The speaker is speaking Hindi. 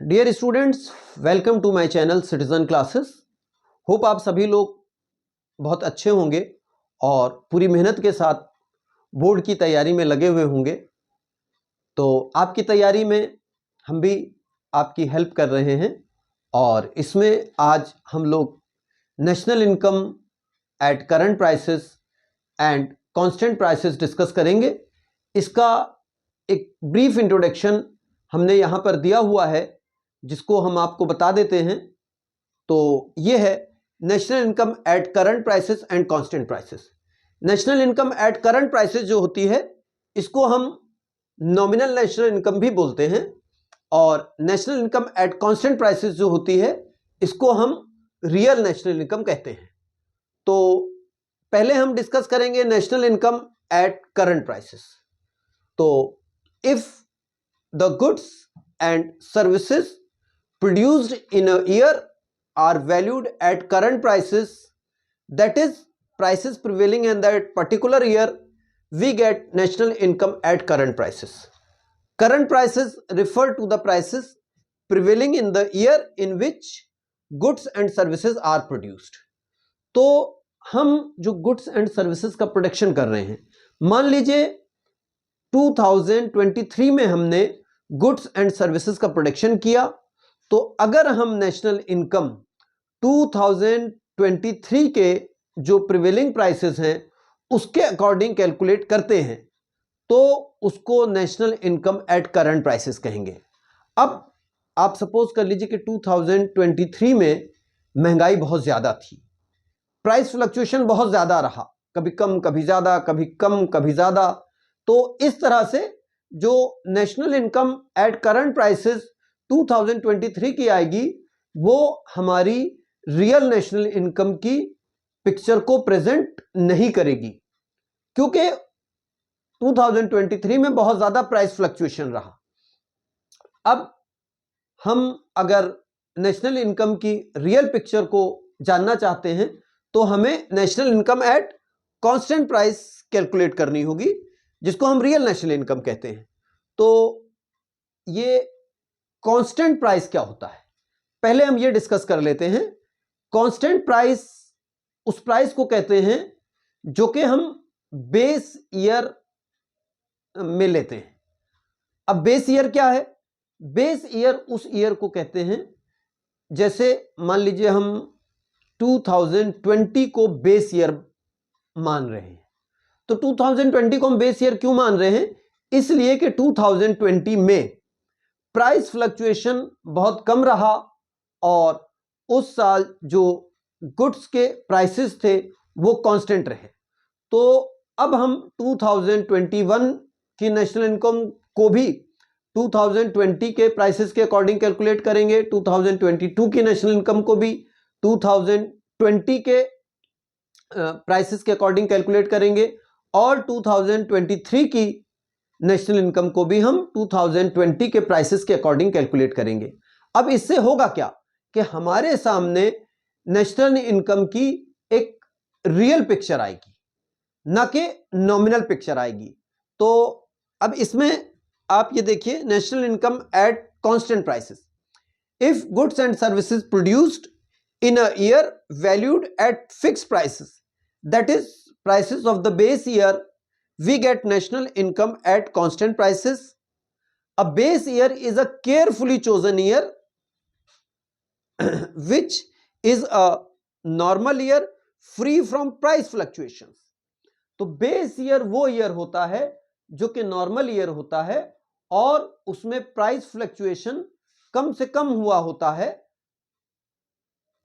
Dear students, welcome to my channel citizen classes. Hope आप सभी लोग बहुत अच्छे होंगे और पूरी मेहनत के साथ बोर्ड की तैयारी में लगे हुए होंगे। तो आपकी तैयारी में हम भी आपकी हेल्प कर रहे हैं और इसमें आज हम लोग national income at current prices and constant prices discuss करेंगे। इसका एक ब्रीफ इंट्रोडक्शन हमने यहाँ पर दिया हुआ है, जिसको हम आपको बता देते हैं। तो ये है national income at current prices and constant prices. National income at current prices जो होती है, इसको हम नॉमिनल नेशनल इनकम भी बोलते हैं, और national income at constant prices जो होती है, इसको हम रियल नेशनल इनकम कहते हैं। तो पहले हम डिस्कस करेंगे national income at current prices. तो if the goods and services produced in a year are valued at current prices, that is prices prevailing in that particular year, we get national income at current prices. Current prices refer to the prices prevailing in the year in which goods and services are produced. तो हम जो goods and services का प्रोडक्शन कर रहे हैं, मान लीजिए 2023 में हमने गुड्स एंड सर्विसेज का प्रोडक्शन किया, तो अगर हम नेशनल इनकम 2023 के जो प्रिवेलिंग प्राइसेस हैं उसके अकॉर्डिंग कैलकुलेट करते हैं, तो उसको national income at current prices कहेंगे। अब आप सपोज कर लीजिए कि 2023 में महंगाई बहुत ज़्यादा थी, प्राइस फ्लक्चुएशन बहुत ज़्यादा रहा, कभी कम कभी ज़्यादा, कभी कम कभी ज़्यादा। तो इस तरह से जो national income at current prices 2023 की आएगी, वो हमारी रियल नेशनल इनकम की पिक्चर को प्रेजेंट नहीं करेगी, क्योंकि 2023 में बहुत ज़्यादा प्राइस फ्लक्चुएशन रहा। अब हम अगर नेशनल इनकम की रियल पिक्चर को जानना चाहते हैं, तो हमें national income at constant price calculate करनी होगी, जिसको हम रियल नेशनल इनकम कहते हैं। तो ये कांस्टेंट प्राइस क्या होता है, पहले हम ये डिस्कस कर लेते हैं। कांस्टेंट प्राइस उस प्राइस को कहते हैं जो कि हम बेस ईयर में लेते हैं। अब बेस ईयर क्या है? बेस ईयर उस ईयर को कहते हैं, जैसे मान लीजिए हम 2020 को बेस ईयर मान रहे हैं। तो 2020 को हम बेस ईयर क्यों मान रहे हैं? इसलिए कि 2020 में प्राइस फ्लक्चुएशन बहुत कम रहा और उस साल जो गुड्स के प्राइसेस थे वो कांस्टेंट रहे। तो अब हम 2021 की नेशनल इनकम को भी 2020 के प्राइसेस के अकॉर्डिंग कैलकुलेट करेंगे, 2022 की नेशनल इनकम को भी 2020 के प्राइसेस के अकॉर्डिंग कैलकुलेट करेंगे, और 2023 की नेशनल इनकम को भी हम 2020 के प्राइसेस के अकॉर्डिंग कैलकुलेट करेंगे। अब इससे होगा क्या कि हमारे सामने नेशनल इनकम की एक रियल पिक्चर आएगी, ना कि नॉमिनल पिक्चर आएगी। तो अब इसमें आप ये देखिए, national income at constant prices, if goods and services produced in a year valued at fixed prices, that is prices of the base year, we get national income at constant prices. A base year is a carefully chosen year which is a normal year free from price fluctuations. तो base year वो year होता है जो कि normal year होता है और उसमें price fluctuation कम से कम हुआ होता है,